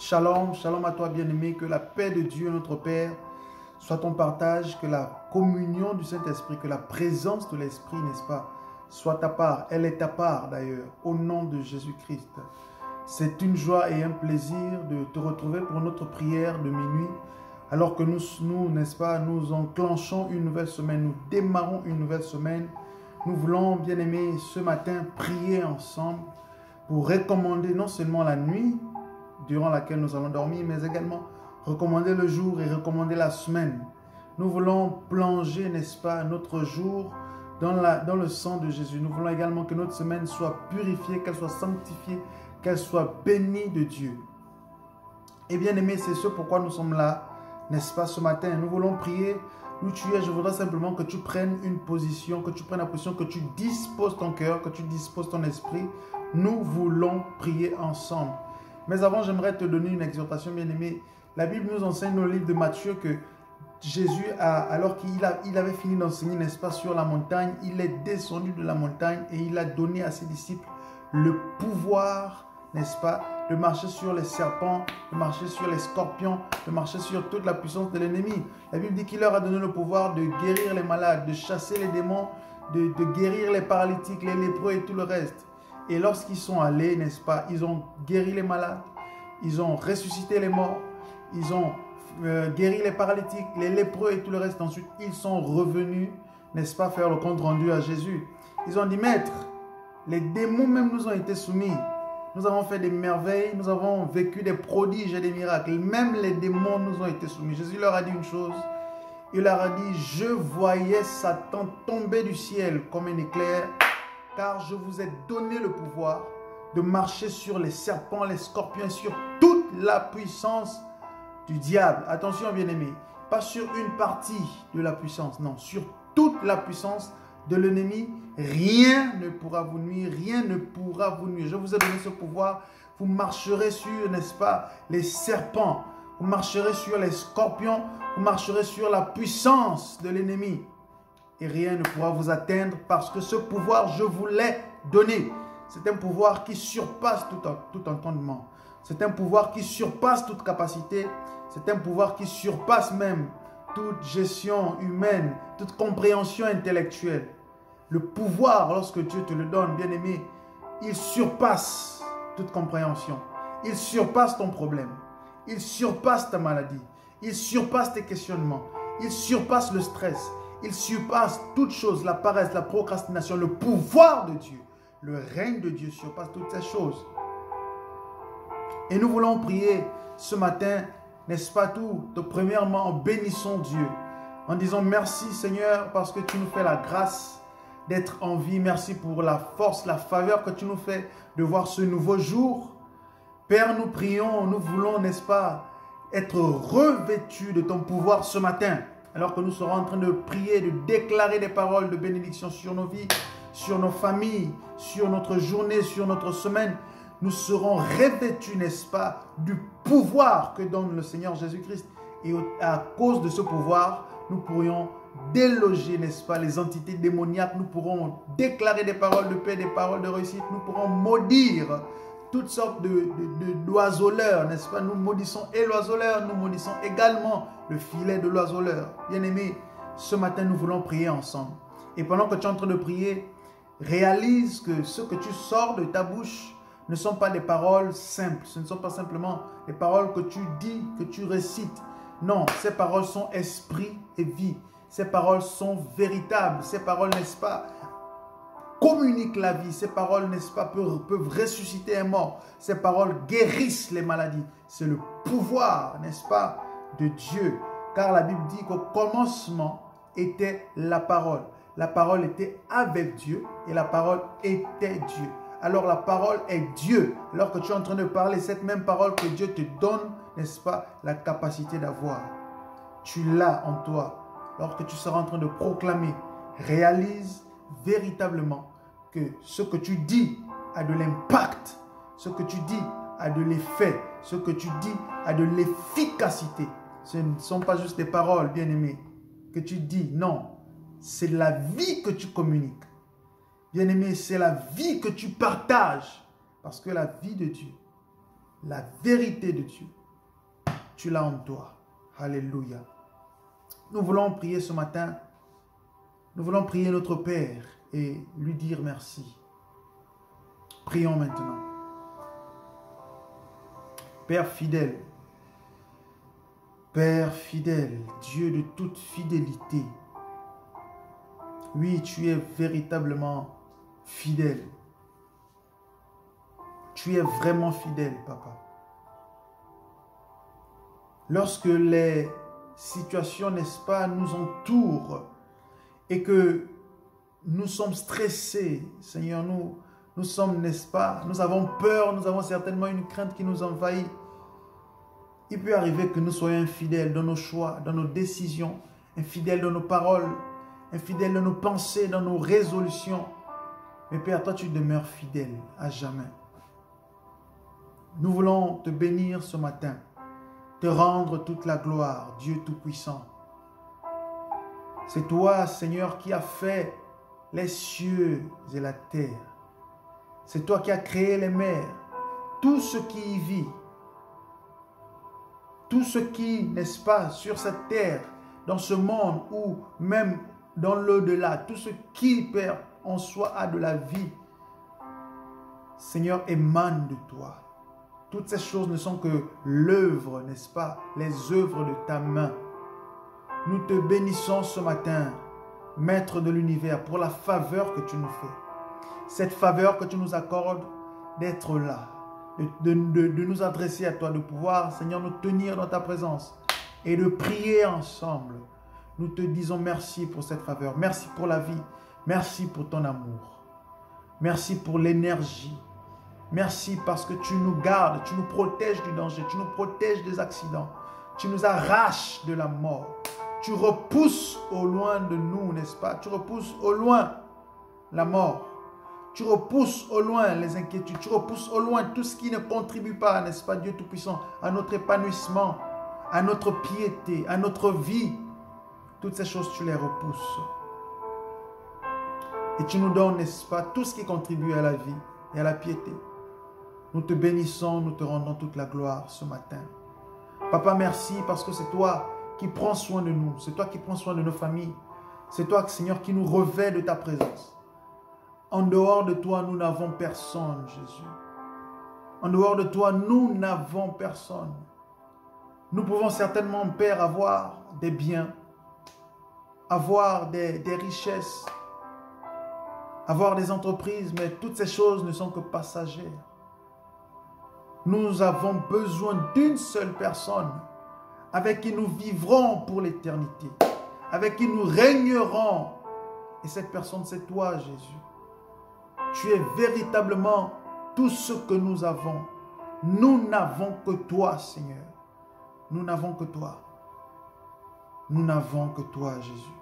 Shalom, shalom à toi bien-aimé, que la paix de Dieu notre Père soit ton partage, que la communion du Saint-Esprit, que la présence de l'Esprit, n'est-ce pas, soit ta part. Elle est ta part d'ailleurs, au nom de Jésus-Christ. C'est une joie et un plaisir de te retrouver pour notre prière de minuit, alors que nous n'est-ce pas, nous enclenchons une nouvelle semaine, nous démarrons une nouvelle semaine. Nous voulons, bien-aimés, ce matin, prier ensemble pour recommander non seulement la nuit durant laquelle nous allons dormir, mais également recommander le jour et recommander la semaine. Nous voulons plonger, n'est-ce pas, notre jour dans le sang de Jésus. Nous voulons également que notre semaine soit purifiée, qu'elle soit sanctifiée, qu'elle soit bénie de Dieu. Et bien aimé, c'est ce pourquoi nous sommes là, n'est-ce pas, ce matin. Nous voulons prier. Où tu es, je voudrais simplement que tu prennes une position, que tu prennes la position, que tu disposes ton cœur, que tu disposes ton esprit. Nous voulons prier ensemble. Mais avant, j'aimerais te donner une exhortation, bien-aimé. La Bible nous enseigne dans le livre de Matthieu que Jésus, alors qu'il avait fini d'enseigner, n'est-ce pas, sur la montagne, il est descendu de la montagne et il a donné à ses disciples le pouvoir, n'est-ce pas, de marcher sur les serpents, de marcher sur les scorpions, de marcher sur toute la puissance de l'ennemi. La Bible dit qu'il leur a donné le pouvoir de guérir les malades, de chasser les démons, de guérir les paralytiques, les lépreux et tout le reste. Et lorsqu'ils sont allés, n'est-ce pas, ils ont guéri les malades, ils ont ressuscité les morts, ils ont guéri les paralytiques, les lépreux et tout le reste. Ensuite, ils sont revenus, n'est-ce pas, faire le compte rendu à Jésus. Ils ont dit, Maître, les démons même nous ont été soumis. Nous avons fait des merveilles, nous avons vécu des prodiges et des miracles. Même les démons nous ont été soumis. Jésus leur a dit une chose. Il leur a dit, je voyais Satan tomber du ciel comme un éclair, car je vous ai donné le pouvoir de marcher sur les serpents, les scorpions, sur toute la puissance du diable. Attention bien-aimés, pas sur une partie de la puissance, non, sur toute la puissance de l'ennemi. Rien ne pourra vous nuire, rien ne pourra vous nuire. Je vous ai donné ce pouvoir, vous marcherez sur, n'est-ce pas, les serpents, vous marcherez sur les scorpions, vous marcherez sur la puissance de l'ennemi. Et rien ne pourra vous atteindre parce que ce pouvoir, je vous l'ai donné. C'est un pouvoir qui surpasse tout entendement. C'est un pouvoir qui surpasse toute capacité. C'est un pouvoir qui surpasse même toute gestion humaine, toute compréhension intellectuelle. Le pouvoir, lorsque Dieu te le donne, bien-aimé, il surpasse toute compréhension. Il surpasse ton problème. Il surpasse ta maladie. Il surpasse tes questionnements. Il surpasse le stress. Il surpasse toute chose, la paresse, la procrastination. Le pouvoir de Dieu, le règne de Dieu surpasse toutes ces choses. Et nous voulons prier ce matin, n'est-ce pas tout, premièrement en bénissant Dieu, en disant merci Seigneur parce que tu nous fais la grâce d'être en vie. Merci pour la force, la faveur que tu nous fais de voir ce nouveau jour. Père, nous prions, nous voulons, n'est-ce pas, être revêtus de ton pouvoir ce matin. Alors que nous serons en train de prier, de déclarer des paroles de bénédiction sur nos vies, sur nos familles, sur notre journée, sur notre semaine, nous serons revêtus, n'est-ce pas, du pouvoir que donne le Seigneur Jésus-Christ. Et à cause de ce pouvoir, nous pourrions déloger, n'est-ce pas, les entités démoniaques. Nous pourrons déclarer des paroles de paix, des paroles de réussite. Nous pourrons maudire toutes sortes d'oiseleurs, n'est-ce pas? Nous maudissons et l'oiseleur, nous maudissons également le filet de l'oiseleur. Bien-aimés, ce matin, nous voulons prier ensemble. Et pendant que tu es en train de prier, réalise que ce que tu sors de ta bouche ne sont pas des paroles simples. Ce ne sont pas simplement des paroles que tu dis, que tu récites. Non, ces paroles sont esprit et vie. Ces paroles sont véritables. Ces paroles, n'est-ce pas, communiquent la vie. Ces paroles, n'est-ce pas, peuvent ressusciter un mort. Ces paroles guérissent les maladies. C'est le pouvoir, n'est-ce pas, de Dieu. Car la Bible dit qu'au commencement était la parole. La parole était avec Dieu et la parole était Dieu. Alors la parole est Dieu. Alors que tu es en train de parler, cette même parole que Dieu te donne, n'est-ce pas, la capacité d'avoir. Tu l'as en toi. Lorsque tu seras en train de proclamer, réalise véritablement que ce que tu dis a de l'impact. Ce que tu dis a de l'effet. Ce que tu dis a de l'efficacité. Ce ne sont pas juste des paroles, bien-aimés, que tu dis. Non, c'est la vie que tu communiques. Bien-aimé, c'est la vie que tu partages. Parce que la vie de Dieu La vérité de Dieu, tu l'as en toi. Alléluia. Nous voulons prier ce matin. Nous voulons prier notre Père et lui dire merci. Prions maintenant. Père fidèle, Dieu de toute fidélité. Oui, tu es véritablement fidèle. Tu es vraiment fidèle, Papa. Lorsque les situations, n'est-ce pas, nous entourent et que nous sommes stressés, Seigneur, nous sommes, n'est-ce pas, nous avons peur, nous avons certainement une crainte qui nous envahit. Il peut arriver que nous soyons infidèles dans nos choix, dans nos décisions, infidèles dans nos paroles, infidèles dans nos pensées, dans nos résolutions. Mais Père, toi, tu demeures fidèle à jamais. Nous voulons te bénir ce matin, te rendre toute la gloire, Dieu Tout-Puissant. C'est toi, Seigneur, qui as fait les cieux et la terre. C'est toi qui as créé les mers, tout ce qui y vit, tout ce qui, n'est-ce pas, sur cette terre, dans ce monde ou même dans l'au-delà, tout ce qui, Père, en soi a de la vie, Seigneur, émane de toi. Toutes ces choses ne sont que l'œuvre, n'est-ce pas, les œuvres de ta main. Nous te bénissons ce matin, Maître de l'univers, pour la faveur que tu nous fais. Cette faveur que tu nous accordes d'être là, de nous adresser à toi, de pouvoir, Seigneur, nous tenir dans ta présence et de prier ensemble. Nous te disons merci pour cette faveur. Merci pour la vie. Merci pour ton amour. Merci pour l'énergie. Merci parce que tu nous gardes, tu nous protèges du danger, tu nous protèges des accidents. Tu nous arraches de la mort. Tu repousses au loin de nous, n'est-ce pas? Tu repousses au loin la mort. Tu repousses au loin les inquiétudes. Tu repousses au loin tout ce qui ne contribue pas, n'est-ce pas, Dieu Tout-Puissant, à notre épanouissement, à notre piété, à notre vie. Toutes ces choses, tu les repousses. Et tu nous donnes, n'est-ce pas, tout ce qui contribue à la vie et à la piété. Nous te bénissons, nous te rendons toute la gloire ce matin. Papa, merci parce que c'est toi qui prends soin de nous. C'est toi qui prends soin de nos familles. C'est toi, Seigneur, qui nous revêt de ta présence. En dehors de toi, nous n'avons personne, Jésus. En dehors de toi, nous n'avons personne. Nous pouvons certainement, Père, avoir des biens, avoir des richesses, avoir des entreprises, mais toutes ces choses ne sont que passagères. Nous avons besoin d'une seule personne avec qui nous vivrons pour l'éternité, avec qui nous régnerons. Et cette personne, c'est toi, Jésus. Tu es véritablement tout ce que nous avons. Nous n'avons que toi, Seigneur. Nous n'avons que toi. Nous n'avons que toi, Jésus.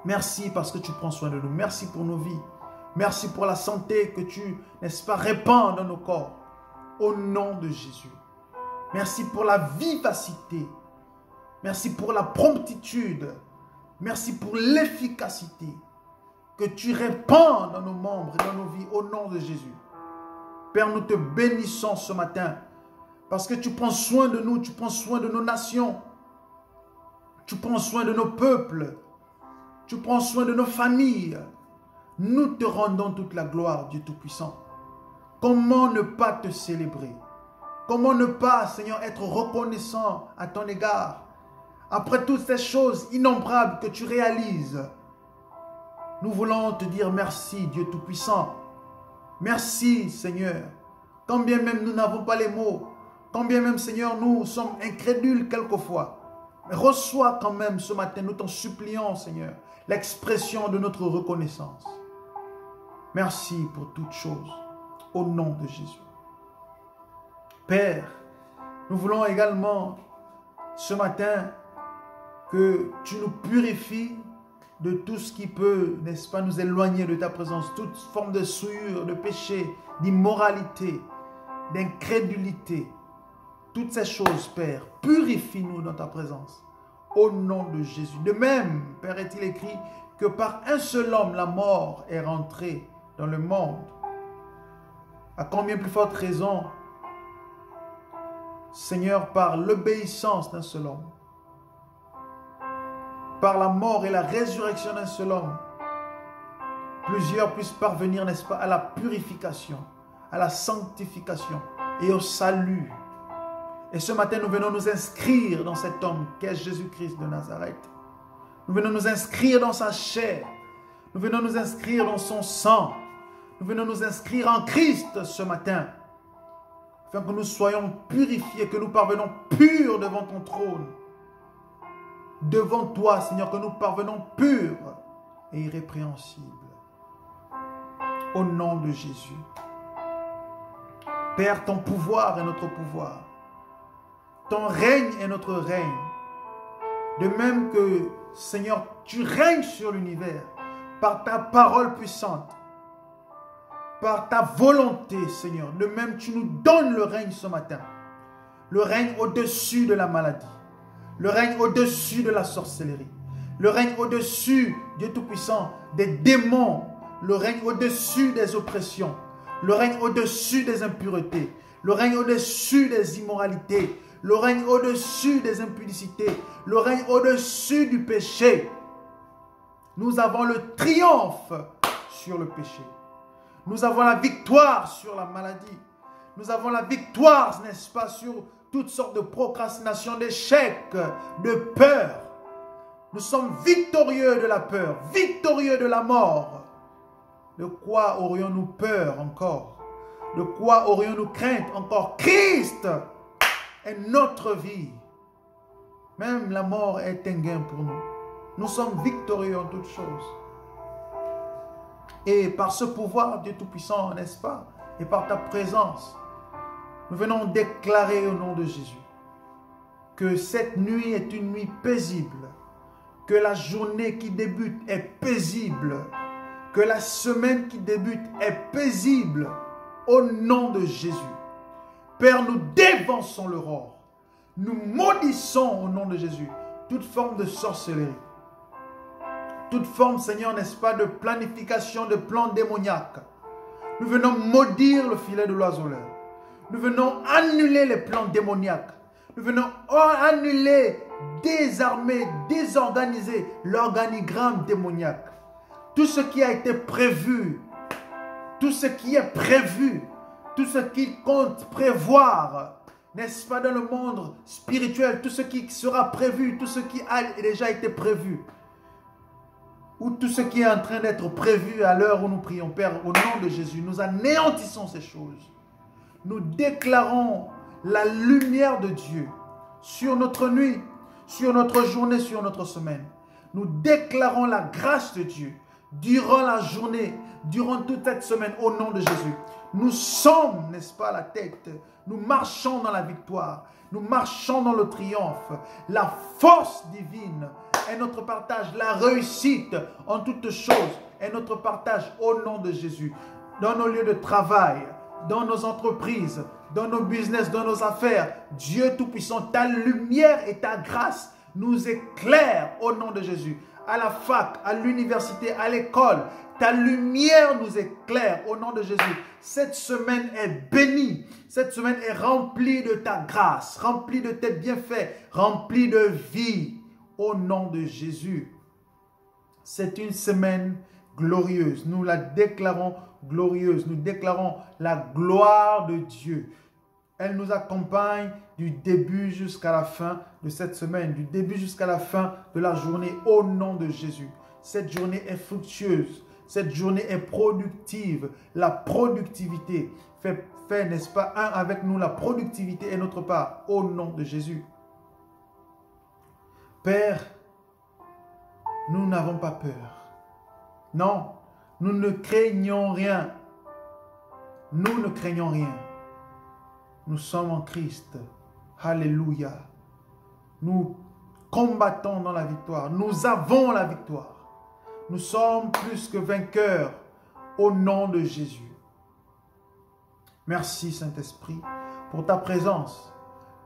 Merci parce que tu prends soin de nous. Merci pour nos vies. Merci pour la santé que tu, n'est-ce pas, répands dans nos corps. Au nom de Jésus. Merci pour la vivacité. Merci pour la promptitude. Merci pour l'efficacité que tu répands dans nos membres et dans nos vies au nom de Jésus. Père, nous te bénissons ce matin parce que tu prends soin de nous, tu prends soin de nos nations. Tu prends soin de nos peuples. Tu prends soin de nos familles. Nous te rendons toute la gloire, Dieu Tout-Puissant. Comment ne pas te célébrer? Comment ne pas, Seigneur, être reconnaissant à ton égard? Après toutes ces choses innombrables que tu réalises, nous voulons te dire merci, Dieu Tout-Puissant. Merci, Seigneur. Quand bien même nous n'avons pas les mots, quand bien même, Seigneur, nous sommes incrédules quelquefois, mais reçois quand même ce matin, nous t'en supplions, Seigneur, l'expression de notre reconnaissance. Merci pour toutes choses, au nom de Jésus. Père, nous voulons également ce matin que tu nous purifies de tout ce qui peut, n'est-ce pas, nous éloigner de ta présence, toute forme de souillure, de péché, d'immoralité, d'incrédulité. Toutes ces choses, Père, purifie-nous dans ta présence, au nom de Jésus. De même, Père, est-il écrit que par un seul homme, la mort est rentrée dans le monde. À combien plus forte raison, Seigneur, par l'obéissance d'un seul homme, par la mort et la résurrection d'un seul homme, plusieurs puissent parvenir, n'est-ce pas, à la purification, à la sanctification et au salut. Et ce matin, nous venons nous inscrire dans cet homme qu'est Jésus-Christ de Nazareth. Nous venons nous inscrire dans sa chair. Nous venons nous inscrire dans son sang. Nous venons nous inscrire en Christ ce matin, afin que nous soyons purifiés, que nous parvenons purs devant ton trône. Devant toi, Seigneur, que nous parvenons purs et irrépréhensibles. Au nom de Jésus. Père, ton pouvoir est notre pouvoir. Ton règne est notre règne. De même que, Seigneur, tu règnes sur l'univers par ta parole puissante, par ta volonté, Seigneur. De même, tu nous donnes le règne ce matin. Le règne au-dessus de la maladie. Le règne au-dessus de la sorcellerie. Le règne au-dessus, Dieu Tout-Puissant, des démons. Le règne au-dessus des oppressions. Le règne au-dessus des impuretés. Le règne au-dessus des immoralités. Le règne au-dessus des impudicités. Le règne au-dessus du péché. Nous avons le triomphe sur le péché. Nous avons la victoire sur la maladie. Nous avons la victoire, n'est-ce pas, sur toutes sortes de procrastination, d'échecs, de peur. Nous sommes victorieux de la peur, victorieux de la mort. De quoi aurions-nous peur encore? De quoi aurions-nous crainte encore? Christ est notre vie. Même la mort est un gain pour nous. Nous sommes victorieux en toutes choses. Et par ce pouvoir, Dieu Tout-Puissant, n'est-ce pas? Et par ta présence, nous venons déclarer au nom de Jésus que cette nuit est une nuit paisible, que la journée qui débute est paisible, que la semaine qui débute est paisible au nom de Jésus. Père, nous dévançons l'aurore. Nous maudissons au nom de Jésus toute forme de sorcellerie. Toute forme, Seigneur, n'est-ce pas, de planification, de plan démoniaque. Nous venons maudire le filet de l'oiseleur. Nous venons annuler les plans démoniaques. Nous venons annuler, désarmer, désorganiser l'organigramme démoniaque. Tout ce qui a été prévu, tout ce qui est prévu, tout ce qui compte prévoir, n'est-ce pas, dans le monde spirituel, tout ce qui sera prévu, tout ce qui a déjà été prévu, ou tout ce qui est en train d'être prévu à l'heure où nous prions, Père, au nom de Jésus, nous anéantissons ces choses. Nous déclarons la lumière de Dieu sur notre nuit, sur notre journée, sur notre semaine. Nous déclarons la grâce de Dieu durant la journée, durant toute cette semaine, au nom de Jésus. Nous sommes, n'est-ce pas, la tête. Nous marchons dans la victoire. Nous marchons dans le triomphe. La force divine est notre partage. La réussite en toutes choses est notre partage au nom de Jésus. Dans nos lieux de travail, dans nos entreprises, dans nos business, dans nos affaires, Dieu Tout-Puissant, ta lumière et ta grâce nous éclairent au nom de Jésus. À la fac, à l'université, à l'école, ta lumière nous éclaire au nom de Jésus. Cette semaine est bénie. Cette semaine est remplie de ta grâce, remplie de tes bienfaits, remplie de vie au nom de Jésus. C'est une semaine glorieuse. Nous la déclarons glorieuse. Nous déclarons la gloire de Dieu. Elle nous accompagne du début jusqu'à la fin de cette semaine, du début jusqu'à la fin de la journée, au nom de Jésus. Cette journée est fructueuse, cette journée est productive. La productivité fait n'est-ce pas, un avec nous, la productivité est notre part, au nom de Jésus. Père, nous n'avons pas peur. Non, nous ne craignons rien. Nous ne craignons rien. Nous sommes en Christ. Alléluia. Nous combattons dans la victoire. Nous avons la victoire. Nous sommes plus que vainqueurs au nom de Jésus. Merci Saint-Esprit pour ta présence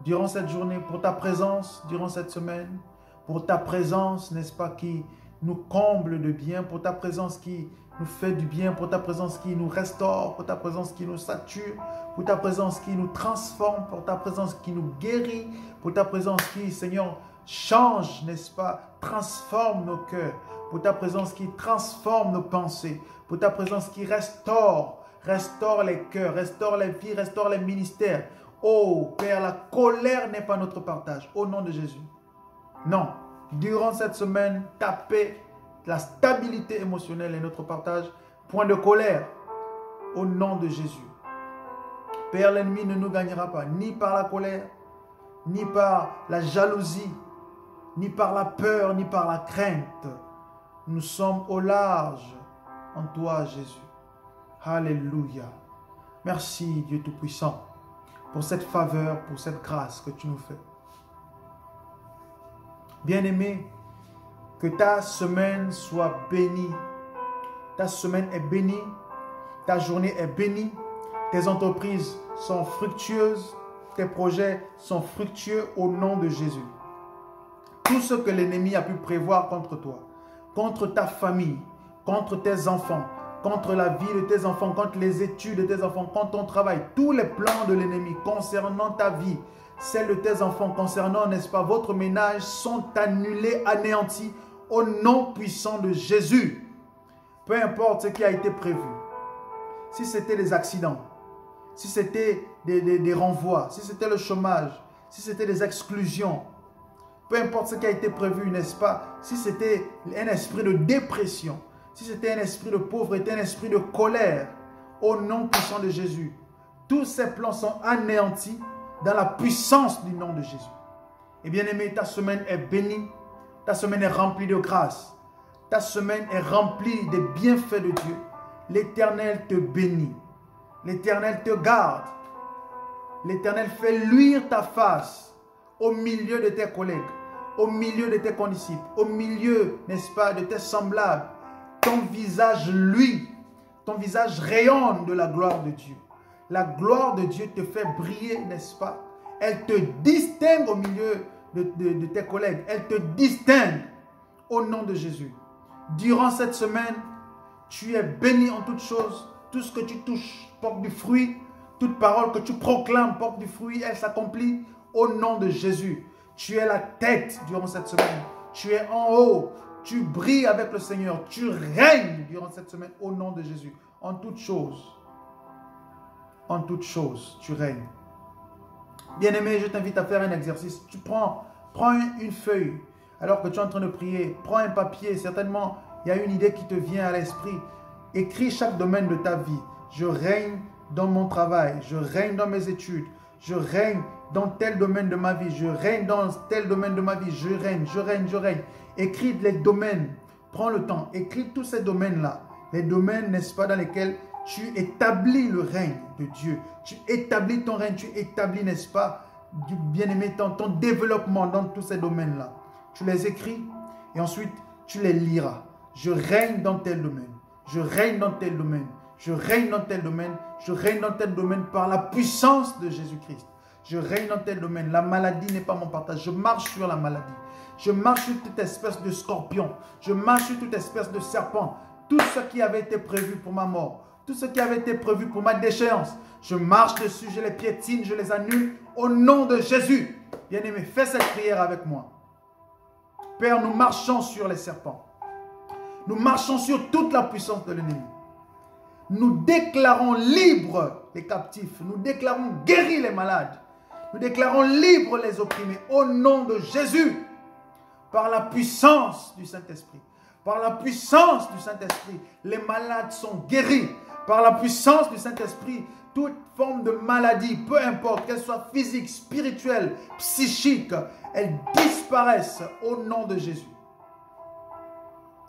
durant cette journée, pour ta présence durant cette semaine, pour ta présence, n'est-ce pas, qui nous comble de bien, pour ta présence qui nous fait du bien, pour ta présence qui nous restaure, pour ta présence qui nous sature, pour ta présence qui nous transforme, pour ta présence qui nous guérit, pour ta présence qui, Seigneur, change, n'est-ce pas, transforme nos cœurs, pour ta présence qui transforme nos pensées, pour ta présence qui restaure les cœurs, restaure les vies, restaure les ministères. Oh Père, la colère n'est pas notre partage, au nom de Jésus. Non, durant cette semaine, ta paix, la stabilité émotionnelle est notre partage. Point de colère, au nom de Jésus. Père, l'ennemi ne nous gagnera pas, ni par la colère, ni par la jalousie, ni par la peur, ni par la crainte. Nous sommes au large en toi, Jésus. Alléluia. Merci, Dieu Tout-Puissant, pour cette faveur, pour cette grâce que tu nous fais. Bien-aimé, que ta semaine soit bénie. Ta semaine est bénie. Ta journée est bénie. Tes entreprises sont fructueuses. Tes projets sont fructueux au nom de Jésus. Tout ce que l'ennemi a pu prévoir contre toi, contre ta famille, contre tes enfants, contre la vie de tes enfants, contre les études de tes enfants, contre ton travail, tous les plans de l'ennemi concernant ta vie, celle de tes enfants, concernant, n'est-ce pas, votre ménage, sont annulés, anéantis au nom puissant de Jésus. Peu importe ce qui a été prévu. Si c'était des accidents, si c'était des renvois, si c'était le chômage, si c'était des exclusions, peu importe ce qui a été prévu, n'est-ce pas, si c'était un esprit de dépression, si c'était un esprit de pauvreté, un esprit de colère, au nom puissant de Jésus, tous ces plans sont anéantis dans la puissance du nom de Jésus. Et bien aimé, ta semaine est bénie, ta semaine est remplie de grâce, ta semaine est remplie des bienfaits de Dieu. L'Éternel te bénit, l'Éternel te garde, l'Éternel fait luire ta face au milieu de tes collègues, au milieu de tes condisciples, au milieu, n'est-ce pas, de tes semblables. Ton visage luit, ton visage rayonne de la gloire de Dieu. La gloire de Dieu te fait briller, n'est-ce pas? Elle te distingue au milieu de tes collègues. Elle te distingue au nom de Jésus. Durant cette semaine, tu es béni en toutes choses. Tout ce que tu touches porte du fruit. Toute parole que tu proclames porte du fruit. Elle s'accomplit au nom de Jésus. Tu es la tête durant cette semaine. Tu es en haut. Tu brilles avec le Seigneur. Tu règnes durant cette semaine au nom de Jésus. En toutes choses. En toutes choses, tu règnes. Bien-aimé, je t'invite à faire un exercice. Tu prends une feuille alors que tu es en train de prier. Prends un papier. Certainement, il y a une idée qui te vient à l'esprit. Écris chaque domaine de ta vie. Je règne dans mon travail. Je règne dans mes études. Je règne dans tel domaine de ma vie. Je règne dans tel domaine de ma vie. Je règne, je règne, je règne. Écris les domaines. Prends le temps. Écris tous ces domaines-là. Les domaines, n'est-ce pas, dans lesquels tu établis le règne de Dieu. Tu établis ton règne. Tu établis, n'est-ce pas, du bien-aimé, ton développement dans tous ces domaines-là. Tu les écris et ensuite tu les liras. Je règne dans tel domaine. Je règne dans tel domaine. Je règne dans tel domaine. Je règne dans tel domaine par la puissance de Jésus-Christ. Je règne dans tel domaine. La maladie n'est pas mon partage. Je marche sur la maladie. Je marche sur toute espèce de scorpion. Je marche sur toute espèce de serpent. Tout ce qui avait été prévu pour ma mort. Tout ce qui avait été prévu pour ma déchéance. Je marche dessus, je les piétine, je les annule au nom de Jésus. Bien-aimé, fais cette prière avec moi. Père, nous marchons sur les serpents. Nous marchons sur toute la puissance de l'ennemi. Nous déclarons libres les captifs. Nous déclarons guéris les malades. Nous déclarons libres les opprimés au nom de Jésus. Par la puissance du Saint-Esprit. Par la puissance du Saint-Esprit, les malades sont guéris. Par la puissance du Saint-Esprit, toute forme de maladie, peu importe, qu'elle soit physique, spirituelle, psychique, elles disparaissent au nom de Jésus.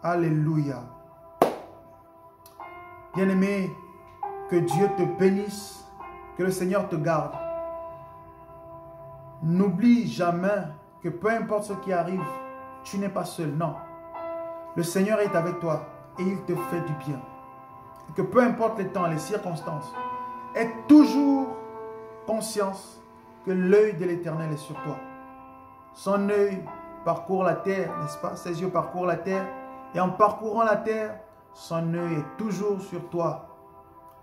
Alléluia. Bien-aimé, que Dieu te bénisse, que le Seigneur te garde. N'oublie jamais que peu importe ce qui arrive, tu n'es pas seul, non. Le Seigneur est avec toi et il te fait du bien. Et que peu importe les temps, les circonstances, aie toujours conscience que l'œil de l'Éternel est sur toi. Son œil parcourt la terre, n'est-ce pas? Ses yeux parcourent la terre Et en parcourant la terre, son œil est toujours sur toi.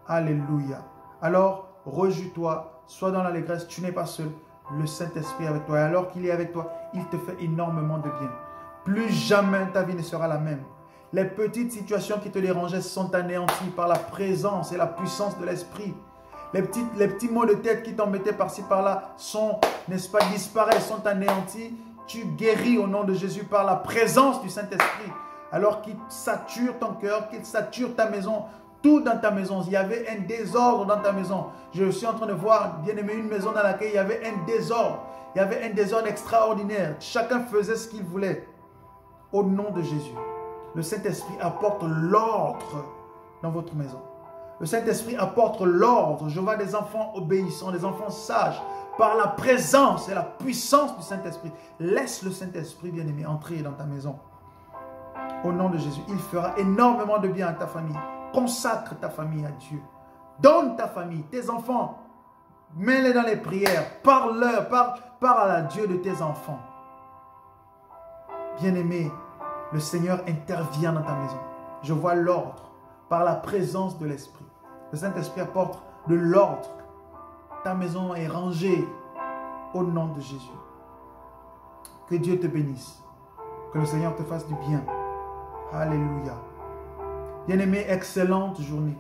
Alléluia. Alors, rejouis-toi, sois dans l'allégresse, tu n'es pas seul. Le Saint-Esprit est avec toi. Et alors qu'il est avec toi, il te fait énormément de bien. Plus jamais ta vie ne sera la même. Les petites situations qui te dérangeaient sont anéanties par la présence et la puissance de l'Esprit. Les petits maux de tête qui t'embêtaient par-ci par-là sont, n'est-ce pas, disparaissent, sont anéantis. Tu guéris au nom de Jésus par la présence du Saint-Esprit. Alors qu'il sature ton cœur, qu'il sature ta maison, tout dans ta maison. Il y avait un désordre dans ta maison. Je suis en train de voir, bien aimé, une maison dans laquelle il y avait un désordre. Il y avait un désordre extraordinaire. Chacun faisait ce qu'il voulait. Au nom de Jésus, le Saint-Esprit apporte l'ordre dans votre maison. Le Saint-Esprit apporte l'ordre. Je vois des enfants obéissants, des enfants sages, par la présence et la puissance du Saint-Esprit. Laisse le Saint-Esprit, bien-aimé, entrer dans ta maison. Au nom de Jésus, il fera énormément de bien à ta famille. Consacre ta famille à Dieu. Donne ta famille, tes enfants. Mets-les dans les prières. Parle-leur, parle à Dieu de tes enfants. Bien-aimé, le Seigneur intervient dans ta maison. Je vois l'ordre par la présence de l'Esprit. Le Saint-Esprit apporte de l'ordre. Ta maison est rangée au nom de Jésus. Que Dieu te bénisse. Que le Seigneur te fasse du bien. Alléluia. Bien-aimé, excellente journée.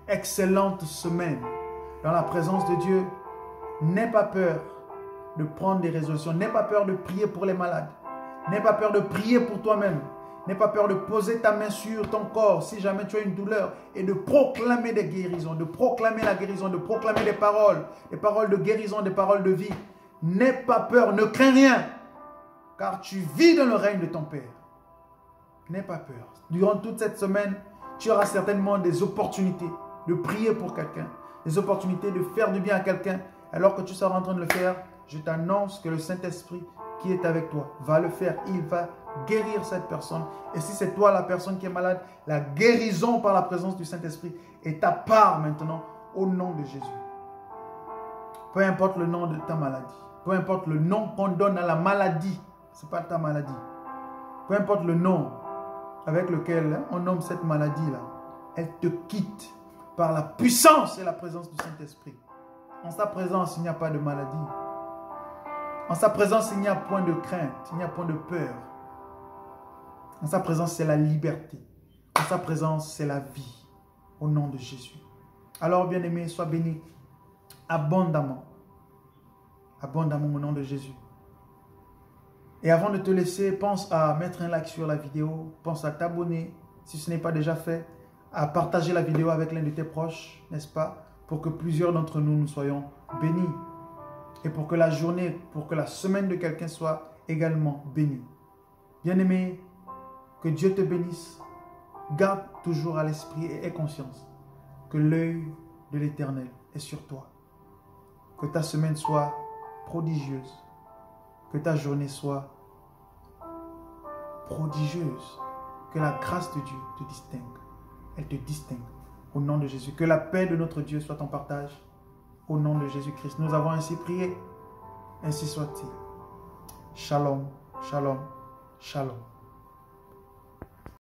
Excellente semaine. Dans la présence de Dieu, n'aie pas peur de prendre des résolutions. N'aie pas peur de prier pour les malades. N'aie pas peur de prier pour toi-même. N'aie pas peur de poser ta main sur ton corps si jamais tu as une douleur et de proclamer des guérisons, de proclamer la guérison, de proclamer des paroles de guérison, des paroles de vie. N'aie pas peur, ne crains rien, car tu vis dans le règne de ton Père. N'aie pas peur. Durant toute cette semaine, tu auras certainement des opportunités de prier pour quelqu'un, des opportunités de faire du bien à quelqu'un. Alors que tu seras en train de le faire, je t'annonce que le Saint-Esprit qui est avec toi va le faire. Il va guérir cette personne. Et si c'est toi la personne qui est malade, la guérison par la présence du Saint-Esprit est ta part maintenant au nom de Jésus. Peu importe le nom de ta maladie, peu importe le nom qu'on donne à la maladie, ce n'est pas ta maladie. Peu importe le nom avec lequel on nomme cette maladie-là, elle te quitte par la puissance et la présence du Saint-Esprit. En sa présence, il n'y a pas de maladie. En sa présence, il n'y a point de crainte, il n'y a point de peur. En sa présence, c'est la liberté. En sa présence, c'est la vie. Au nom de Jésus. Alors, bien-aimé, sois béni abondamment. Abondamment au nom de Jésus. Et avant de te laisser, pense à mettre un like sur la vidéo. Pense à t'abonner, si ce n'est pas déjà fait. À partager la vidéo avec l'un de tes proches, n'est-ce pas? Pour que plusieurs d'entre nous, nous soyons bénis. Et pour que la journée, pour que la semaine de quelqu'un soit également bénie. Bien-aimé, que Dieu te bénisse. Garde toujours à l'esprit et aie conscience que l'œil de l'Éternel est sur toi. Que ta semaine soit prodigieuse. Que ta journée soit prodigieuse. Que la grâce de Dieu te distingue. Elle te distingue. Au nom de Jésus. Que la paix de notre Dieu soit en partage. Au nom de Jésus-Christ. Nous avons ainsi prié. Ainsi soit-il. Shalom, shalom, shalom.